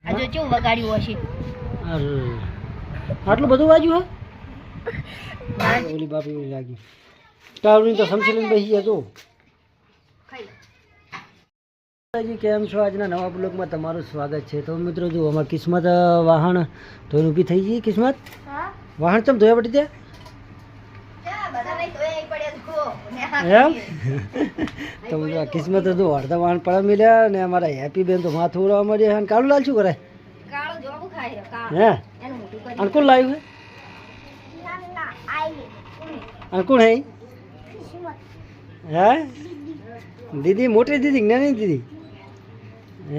આજે કેવું વગાડ્યું હશે? અરે આટલું બધું વાગ્યું હે? ઓલી બાપી ઓલી લાગી ટાવરની તો સમસી લઈને બેસી ગયા તો. કેમ છો? આજના નવા બ્લોગમાં તમારું સ્વાગત છે. તો મિત્રો જો અમારી કિસ્મત વાહન ધોઈને ઊભી થઈ ગઈ. કિસ્મત વાહન ચમ ધોયા પડી ત્યાં એમ? તો મિત્રો કિસ્મત જો અડધા વાહન પડવા મળ્યા ને અમારા હેપી બેન તો માથું ઉડાવવા મળ્યા. અને કાળું લાલ શું કરે હે? અને કોણ લાવ્યું હે? અને કોણ હે? હે દીદી? મોટી દીદી નાની દીદી?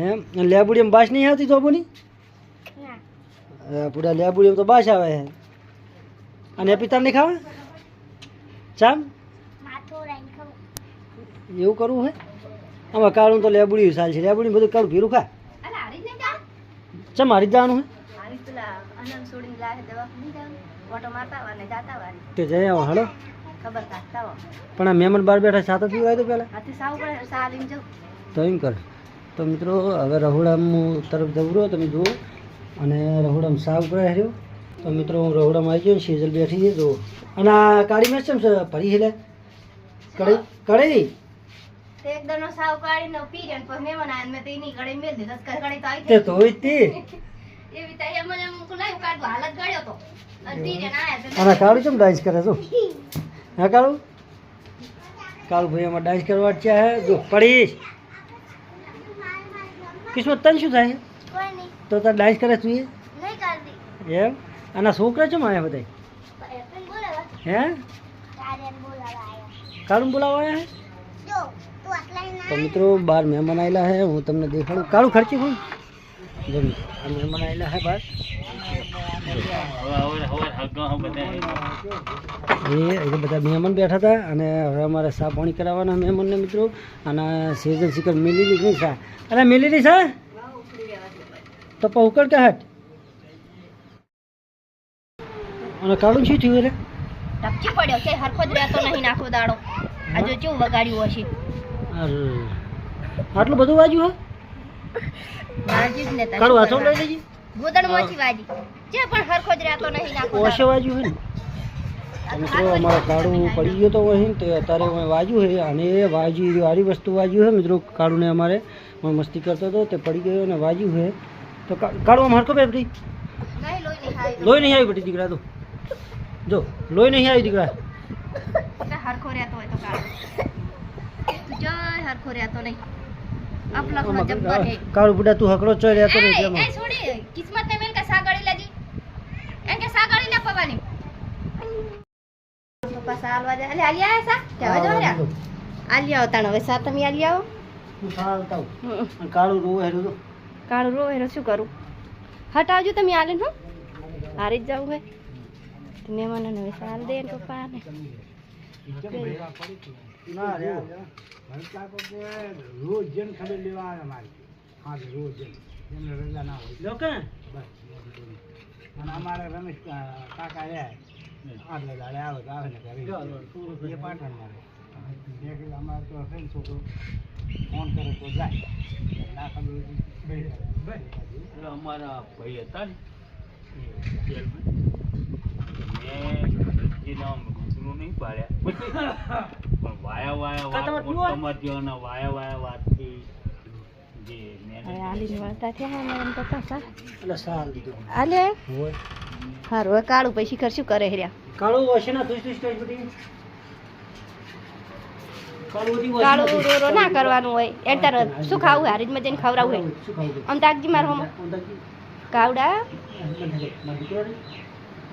એમ લેબુડીએમ બાસ નહીં આવતી તો બોની પૂરા લેબુડીએમ તો બાસ આવે છે. અને પિતા નહીં ખાવા ચામ એવું કરવું હે? આમાં કાળું તો લેબુડી ચાલશે. લેબુડી બધું કાળું ભીરું ખા. ચમ હારી જવાનું હે તે જઈ આવો હાલો. પણ આ મહેમાન બહાર બેઠા સાતો પીવાય તો પેલા તો એમ કર. તો મિત્રો હવે રહોડામાં તરફ જવું રહ્યો તમે જુઓ. અને રહોડામાં સાવ કરે રહ્યો. તો મિત્રો હું રહોડામાં આવી ગયો. સેજલ બેઠી છે જુઓ. અને આ કાળી મેચ કેમ છે ભરી હેલે કઢી કઢી એકદમ સાવ કાઢીને પી ગયા પછી મહેમાન આયા મેં તેની કઢાઈ મેલ દીધી કઢાઈ તો આવી તે તો હોય તે એવી તો એમ મને કુલાઈ કાઢવા હાલત ગળ્યો તો અને પી ગયા આયા અને કાળું કેમ ડાન્સ કરે છો? હા કાળું કાળું ભાઈ આમાં ડાન્સ કરવા છે જો પડીશ. કિસ્મત તને શું થાય તો તાર ડાન્સ કરે તું એમ? અને છોકરા છે આયા બધા હે? કાળું બોલાવા આવ્યા હે? તો મિત્રો બહાર મહેમાન આવેલા હે. હું તમને દેખાડું. કાળું ખર્ચી હું જો આ મહેમાન આવેલા હે બહાર. એ બધા મહેમાન બેઠા હતા. અને હવે અમારે સા પાણી કરાવવાના મહેમાનને મિત્રો. અને સિઝન શિકર મિલી લીધી સા. અરે મિલી રહી સા તો પહોકડ કે હટ. અને કાળું શું થયું રે? ટપચી પડ્યો છે હરખો જ રહેતો નહીં નાખો દાડો. આજે કેવું વગાડ્યું હશે? અરે આટલું બધું વાગ્યું હે? વાજી જ ને કાળું હાથો લઈ લેજી. ગોદડ મોચી વાજી જે પણ હરખો જ રહેતો નહીં નાખો ઓછે વાગ્યું હે ને. મિત્રો અમારે કાળું પડી ગયો તો અહીં તો અત્યારે અમે વાજ્યું છે. અને એ વાજી વાળી વસ્તુ વાજ્યું છે મિત્રો. કાળુને અમારે મસ્તી કરતો હતો તે પડી ગયો અને વાજ્યું છે. તો કાળું આમ હરકો બેઠી લોહી નહીં આવી બેટી દીકરા. તો જો લોહી નહીં આવી દીકરા. હરખો રહેતો હોય તો કાળું તું જય હરખો રહેતો નહીં. અપલખનો જબ્બર હે કાળું બુડા તું હકડો ચોય રહેતો નહીં કેમ? એ છોડી કિસ્મત ને મેલ કે સાગડી લેજી એમ કે સાગડી લે પવાની પપ્પા સાલવા દે. અલે આલિયા સા કેવા જો રે આલિયા તાણ હવે સા તમે આલિયા આવો હું સાલતા હું. અને કાળું રોવે હેરો તો કાળું રો હેરો શું કરું? હટાવજો તમે આલે હો હારી જ જાવ હે તમે મને હવે સાલ દે ને પપ્પા ને ના રે રોજ જેમ ખબર લેવા આવે મારી. હા રોજ જેમ એમને રજા ના હોય લોકો બસ. અને અમારે રમેશ કાકા રે આગળ દાડે આવે તો આવે ને ઘરે એ પાટણમાં રહે. અમારે તો છે ને છોકરો ફોન કરે તો જાય ના ખબર એટલે અમારા ભાઈ હતા ને મેં નામ નહીં પાડ્યા પણ વાયા વાયા વાત વાયાથી જે આલી વાળતા થયા ને એમ પપ્પા સા એટલે સાલ દીધું આલે હોય. હારું હવે કાળું પછી શિખર શું કરે હેર્યા? કાળું હશે ને તું સ્ટેજ બધી કાળું રો રો ના કરવાનું હોય. એક તાર શું ખાવું હારીજમાં જઈને ખવડાવું હોય આમ તાકજી માર હોમ કાવડા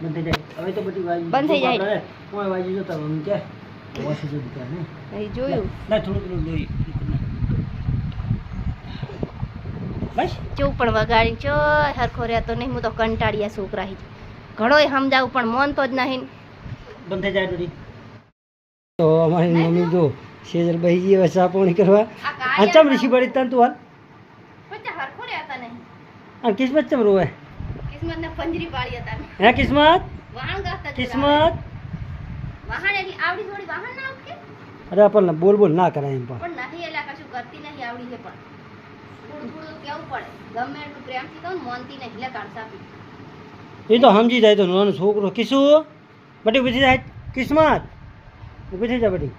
બંધ થઈ જાય. જોયું કેવું પણ વગાડી ચો હરખો રહેતો નહીં. હું તો કંટાળ્યા છોકરા ઘણોય સમજાવું પણ મન તો જ નહીં. બંધ થઈ જાય બધી. તો અમારી મમ્મી જો સેજલ બહી ગઈ હવે ચા પાણી કરવા. આ ચમ રીસી બળી તન તું હાલ હરખો રહેતા નહીં. આ કિસ્મત ચમ રોવે? કિસ્મત ને પંજરી પાડી હતા હે કિસ્મત? વાહન ગાતા કિસ્મત વાહન એટલે આવડી થોડી વાહન ના આવકે? અરે આપણને બોલ બોલ ના કરાય એમ પણ નહીં એટલે કશું કરતી નહીં આવડી છે પણ થોડું કેવું પડે ગમે એટલું પ્રેમથી કહું ને મોનથી ને એટલે કાઢતા આપી એ તો સમજી જાય તો નાનો છોકરો કિસ્સુ બટી ઊભી થઈ જાય કિસ્મત ઊભી થઈ જાય બટી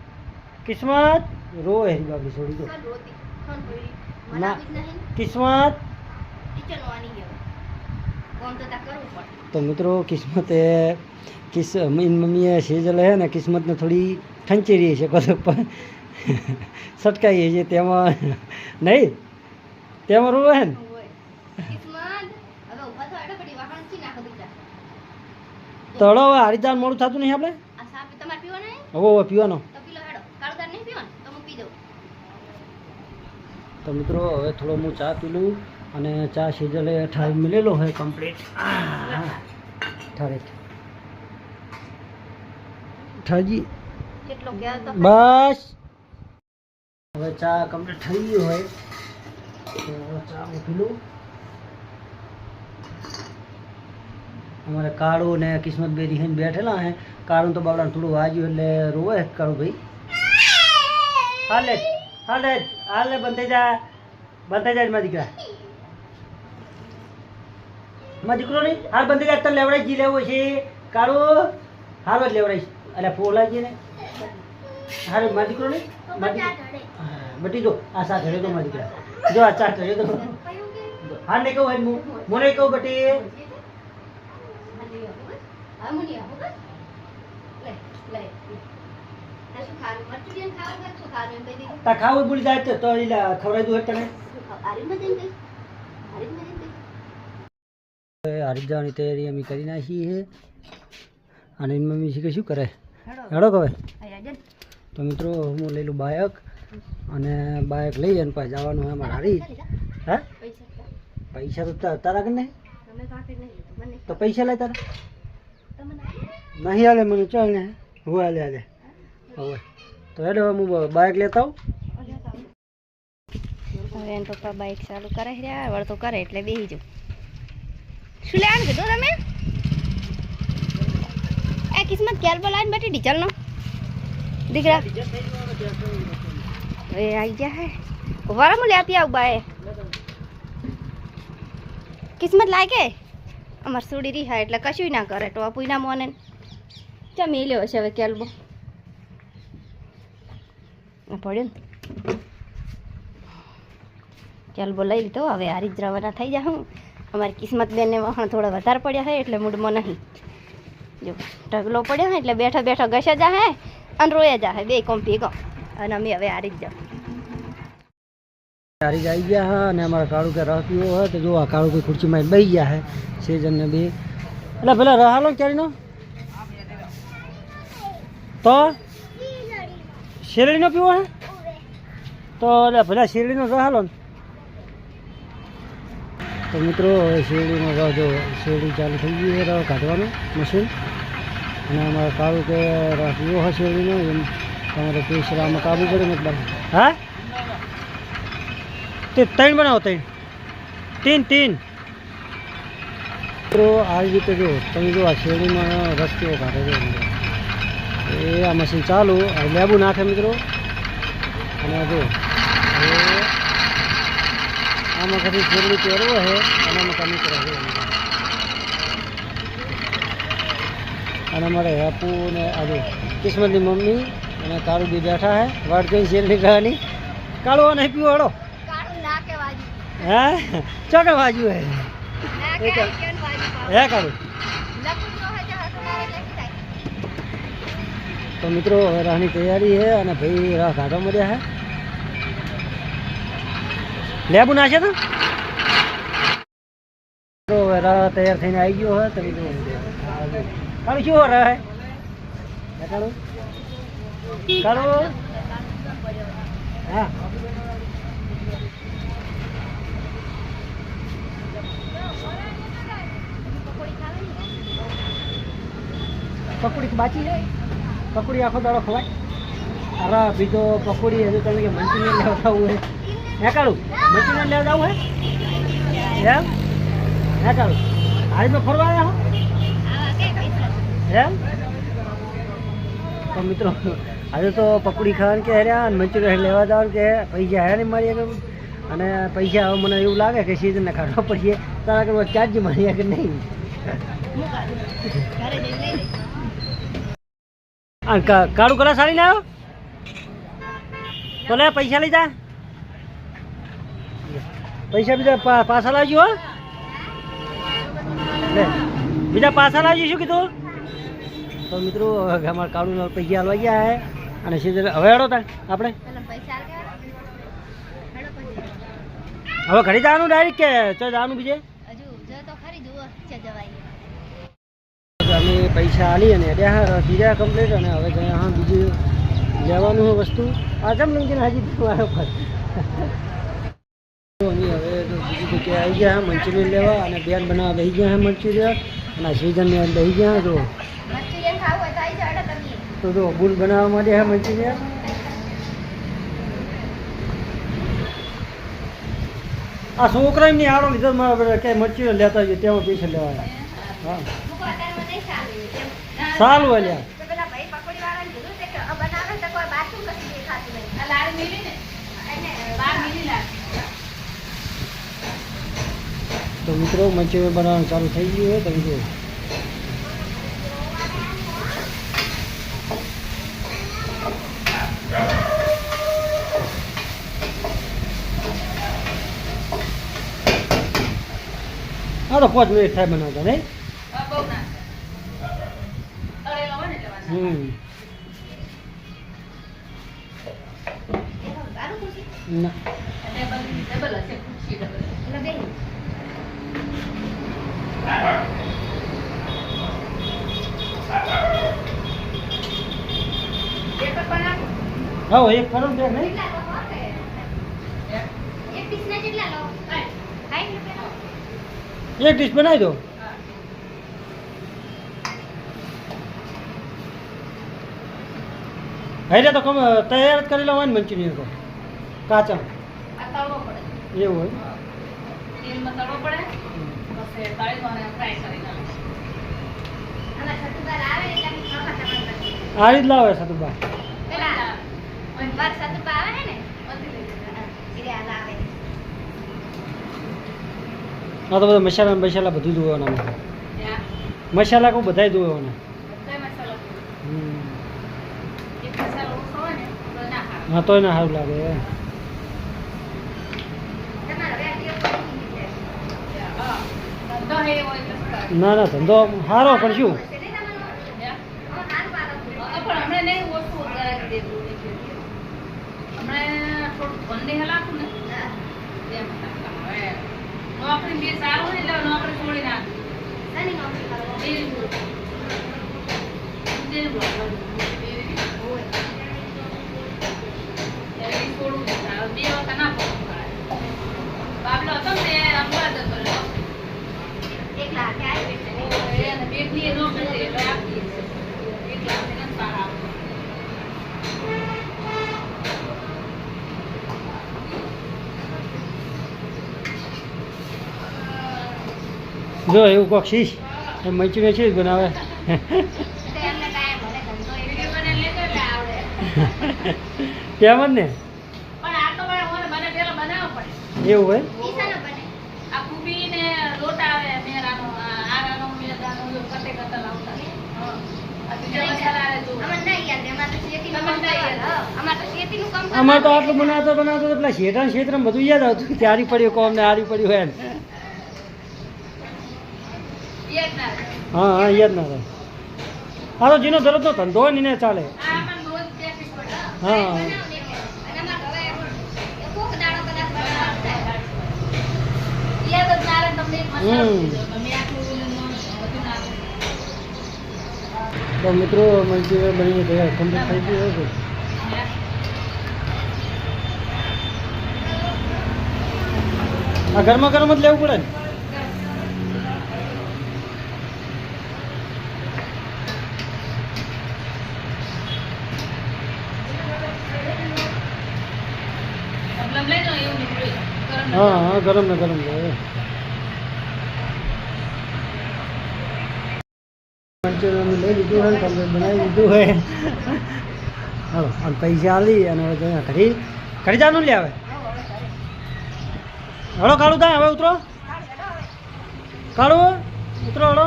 કિસ્મત રોવે હેરી બાબડી છોડી દો કોણ રોતી કોણ પડી ના. મનાવી જ નહીં કિસ્મત ટીચર નો આની ગયો કોમ તો તા કરવું પડે તો મિત્રો કિસ્મતે મમ્મીએ સેજલ હે ને કિસ્મતને થોડી ખંચેરી છે કદક પણ સટકાઈ છે તેમાં નહીં તેમાં રોવે હે ને હોય કિસ્મત હવે ઊભા થો એડો પડી વાહણ થી નાખો દીકરા તળો હવે હારીદાર મોડું થતું નહીં આપણે આ સાપ તમારે પીવો નહીં હવે પીવાનો તો પીલો હેડો કાળુદાર નહીં પીવો ને તો હું પી દઉં તો મિત્રો હવે થોડો હું ચા પી લઉં અને ચા સેજલે ઠારી મિલેલો હોય કમ્પ્લીટ ઠારી ઠાજી કેટલો ગયા તો બસ હવે ચા કમ્પ્લીટ થઈ ગયું હોય તો ચા હું પી લઉં અમારે કાળું ને કિસ્મત બે રીહીને બેઠેલા હે કાળું તો બાબડાને થોડું વાગ્યું એટલે રોવે કાળું ભાઈ હાલે હાલે હાલે બંધ થઈ જાય મારા દીકરા મારા દીકરો નહીં હાલ બંધ થઈ જાય તને લેવડાઈ જી લેવું છે કાળું હાલ જ લેવડાઈશ એટલે ફોલા જઈએ ને હાલ મારા દીકરો નહીં બટી જો આ સા ઘરે તો મારા દીકરા જો આ ચા ઘરે તો હા નહીં કહું હું મને કહું બટી હાર્મોનિયમ હો બસ લે લે આ શું ખાવાનું મરચું ખાવ કે શું ખાવાનું એમ કહી દીધું તા ખાવું ભૂલી જાય તો એટલે ખવડાવી દઉં તને આરીમાં જઈને કઈ આરીમાં જઈને કઈ હારી જવાની તૈયારી અમે કરી નાખી છે અને એની મમ્મી શીખે શું કરે હેડો કહે આયા જન તો મિત્રો હું લઈ લઉં બાયક અને બાયક લઈ જાય પાછું જવાનું હોય અમારે હારી હે પૈસા પૈસા તો તારા કે નહીં તમે કાફી નહીં લીધું મને તો પૈસા લે તારા તમને નહીં હાલે મને ચાલ ને હું હાલે હાલે હવે તો હેડો હું બાઇક લેતા આવું હવે એમ પપ્પા બાઇક ચાલુ કરે રહ્યા વળતો કરે એટલે બેસી જાઉં શું લેવાનું કીધું તમે એ કિસ્મત ક્યારે બોલાવીને બેઠી ડીચલનો દીકરા એ આવી ગયા હે વારા હું લેતી આવું બાએ કિસ્મત લાગે અમાર સુડી રહી હા એટલે કશું ના કરે ટોપું ના મોને ચમ એ લેવો છે હવે કેલ્બો પડ્યો ને કેલ્બો લઈ લીધો હવે હારી જ રવાના થઈ જા હું અમારી કિસ્મત બેનને વહાણ થોડા વધારે પડ્યા હે એટલે મૂડમાં નહીં જો ઢગલો પડ્યો હે એટલે બેઠો બેઠો ઘસે જા હે અને રોયા જા હે બે કોમ ભેગો અને અમે હવે હારી જ જાઉં હારી જ આવી ગયા હા અને અમારા કાળું કે રહ પીવો હોય તો જો આ કાળું કોઈ ખુરશીમાં બેસી ગયા હે સેજનને બે એટલે પેલા રહ હાલો ક્યારેનો તો શેરડીનો પીવો હે તો એટલે પેલા શેરડીનો રહ હાલો ને તો મિત્રો હવે શેરડીનો રહ જો શેરડી ચાલુ થઈ ગઈ છે રહ કાઢવાનું મશીન અને અમારા કાળું કે રહ પીવો હોય શેરડીનો એમ તમારે પેશરામાં કાબુ પડે ને એકદમ હા તે ત્રણ બનાવો ત્રણ મિત્રો આ રીતે જો તમે જો આ શેરડીમાં રસ કેવો કાઢે છે એ આ મશીન ચાલુ લેબુ નાખે મિત્રો અને જો આમાં કદી શેરડી પહેરવો છે અને આમાં કમી કરે છે અને અમારે હેપુ ને આજે કિસ્મતની મમ્મી અને કાળુ બી બેઠા હે વાટ જોઈને શેરડી ખાવાની કાળુ નહીં પીવો હડો હા ચોકડ બાજુ હે હે કાળું તો મિત્રો હવે રાહની તૈયારી છે અને ભાઈ રાહ કાઢવા મળ્યા હે લેબુ નાખે તો હવે રાહ તૈયાર થઈને આવી ગયો હોય તમે જો કાળું શું રહે કાળું કાળું હા પકોડી બાચી જાય પકોડી આખો દાડો ખવાય અરે બીજો પકોડી હજુ તમે કે મંચુરિયન લેવા હોય હે કાળું મંચુરિયન લેવા જવું હે એમ હે કાળું હારીમાં ફરવા આવ્યા હો એમ તો મિત્રો આજે તો પકોડી ખાવાનું કે હેર્યા અને મંચુરિયન લેવા જવાનું કે પૈસા હે ને મારી આગળ અને પૈસા હવે મને એવું લાગે કે સિઝનને કાઢવા પડશે તારા કરવા ચાર્જ મળ્યા કે નહીં ઘરે જઈને લઈ લે. કાળું કલર સાડી ના આવ્યો તો લે પૈસા લઈ જા પૈસા બીજા પાછા લાવજો હો લે બીજા પાછા લાવજો શું કીધું તો મિત્રો અમારા કાળું પૈસા હાલવા ગયા હે અને સીધે હવે હેડો તા આપણે પેલા પૈસા આલ કે હેડો પછી. હવે ઘરે જવાનું ડાયરેક્ટ કે ચો જવાનું બીજે હજુ જો તો ખરી જુઓ છે જવાય. અમે પૈસા આલી અને બીજા કમ્પ્લીટ અને હવે જઈએ હા બીજું લેવાનું હોય વસ્તુ આ કેમ લઈને હાજી મારો પર અમે હવે તો બીજી જગ્યાએ આવી ગયા મંચુરિયન લેવા અને બેન બનાવવા બેસી ગયા મંચુરિયન અને સિઝનની અંદર બેસી ગયા તો મંચુરિયન ખાવું હોય તો આવી જાવ હેડો તમે. તો જો બુલ બનાવવા માટે હે મંચુરિયન આ છોકરા એમની આડો લીધો મારા કે મંચુરિયન લેતા હોય તેમાં પૈસા લેવાના હા મૂકો અત્યારમાં નહીં સારું એમ. સારું હોય લ્યા તો પેલા ભાઈ પકોડી વાળાને કીધું છે કે બનાવે તો કોઈ બાથરૂમ કશું દેખાતું નહીં. આ લાડ મિલી ને એને બાર મિલી લાડ. તો મિત્રો મંચુરિયન બનાવવાનું ચાલુ થઈ ગયું હોય તમે જો હા તો 5 મિનિટ થાય બનાવતા નહીં સારું ખુશી ના એટલે બેન હા એક કરો ને નહીં કેટલા લો હો કે એક પીસ ના કેટલા લો 60 રૂપિયા લો. એક ડીશ બનાવી દો હૈરે તો તૈયાર જ કરી લેવા ને મંચુરિયન તો કાચા આ તળવો પડે એવું હોય તેલમાં તળવો પડે પછી તળી અને ફ્રાય કરી નાખો. આમાં સતુબાર આવે એટલે અમે ખાવા ટમાટર આ રીત લાવે સતુબા પેલા બાર સતુબા આવે હે ને એટલે આ લાવે. આ તો બધા મસાલા બધું જોવાના મસાલા કોઈ બધા જોવાના હા તોય ના સારું લાગે ના ના ધંધો સારો પણ શું નોકરી બે સારું એટલે નોકરી છોડી નાખી. શાની નોકરી કરો? જો એવું કોક શીશ એ મંચુરિયન છે જ બનાવે કેમ જ ને એવું હોય અમારે તો આટલું બનાવતો પેલા શેઠા ક્ષેત્રમાં બધું યાદ આવતું કે હારી પડ્યું કોમ ને હારી પડ્યું હોય ને હા હા યાદ ના થાય હા તો જેનો દરરોજનો ધંધો હોય ને એને ચાલે હા તો મિત્રો મંચુરિયન બનીને તૈયાર કમ્પ્લીટ થઈ ગયું હોય આ ગરમા ગરમ જ લેવું પડે ને હા હા ગરમ ને ગરમ લે મંચુરિયન લઈ લીધું હોય કમ્પ્લીટ બનાવી દીધું હોય હાલો અને પૈસા આલી અને ઘડી જવાનું લે આવે હળો કાળું થાય હવે ઉતરો કાળું ઉતરો હળો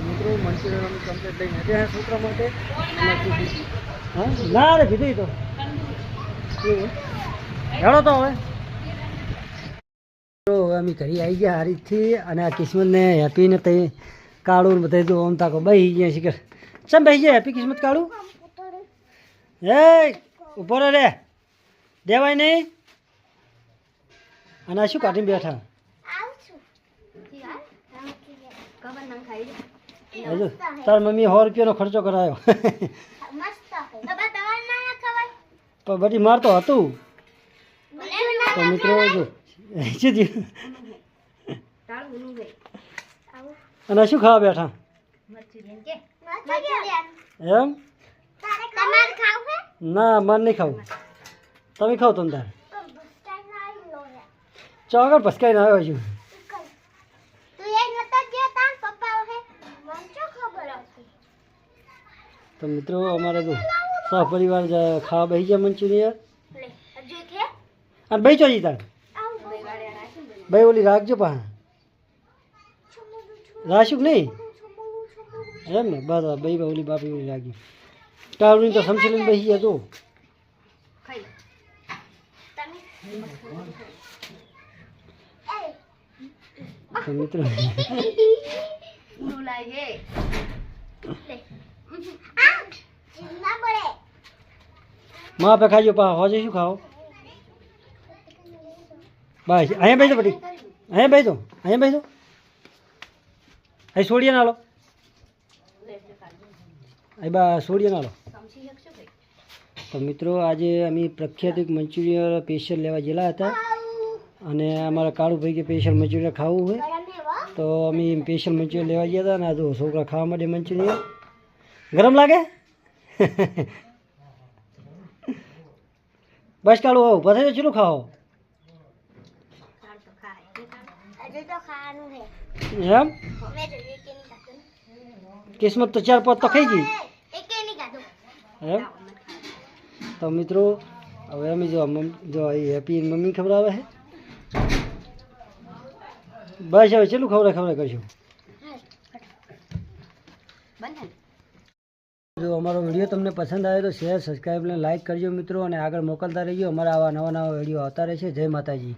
મિત્રો મંચુરિયન કમ્પ્લીટ લઈને હે છોકરા માટે હા ના રે કીધું તો હેળો તો હવે તો અમે ઘરે આવી ગયા આ રીતથી અને આ કિસ્મતને હેપીને તે કાળું ને બધા જો આમ તાકો બેસી ગયા શીખર ચમ બેસી ગયા હેપી કિસ્મત કાળું એ ઉભો રે દેવાય નહીં અને આ શું કાઢીને બેઠા હજુ તાર મમ્મી 100 રૂપિયાનો ખર્ચો કરાયો પણ બધી માર તો હતું તો મિત્રો જો શું થયું અને શું ખાવા બેઠા એમ ના માર નહીં ખાવું તમે ખાવ તમે તાર ચોગર પસકાઈને આવ્યો છું તો મિત્રો અમારા તો સહપરિવાર ખાવા બેસી ગયા મંચુરિયન અને ભાઈ ચોજી તાર ભાઈ ઓલી રાખજો પા રાશુક નહીં એમ ને બસ ભાઈ ઓલી બાપી ઓલી રાખી કાળુની તો સમસી લઈને બેસી ગયા તો મિત્રો માં પે ખાજો પા હોજે શું ખાઓ બસ અહીંયા બેસો બધી અહીંયા બેસો અહીં છોડીએ ના લો અહીં બા છોડીએ ના લો તો મિત્રો આજે અમે પ્રખ્યાત એક મંચુરિયન સ્પેશિયલ લેવા ગયેલા હતા અને અમારા કાળુભાઈ કે સ્પેશિયલ મંચુરિયન ખાવું હોય તો અમે સ્પેશિયલ મંચુરિયન લેવા ગયા હતા ને આ જો છોકરા ખાવા માટે મંચુરિયન ગરમ લાગે બસ કાળું આવું પછી ચેલું ખાઓ એમ કિસ્મત તો 4-5 તો ખાઈ ગઈ એમ તો મિત્રો હવે અમે જો હેપી મમ્મી ખવડાવે છે બસ હવે ચેલું ખવડાય કરશું જો અમારો વિડીયો તમને પસંદ આવ્યો તો શેર સબસ્ક્રાઈબ અને લાઈક કરજો મિત્રો અને આગળ મોકલતા રહેજો અમારા આવા નવા વિડીયો આવતા રહેશે જય માતાજી.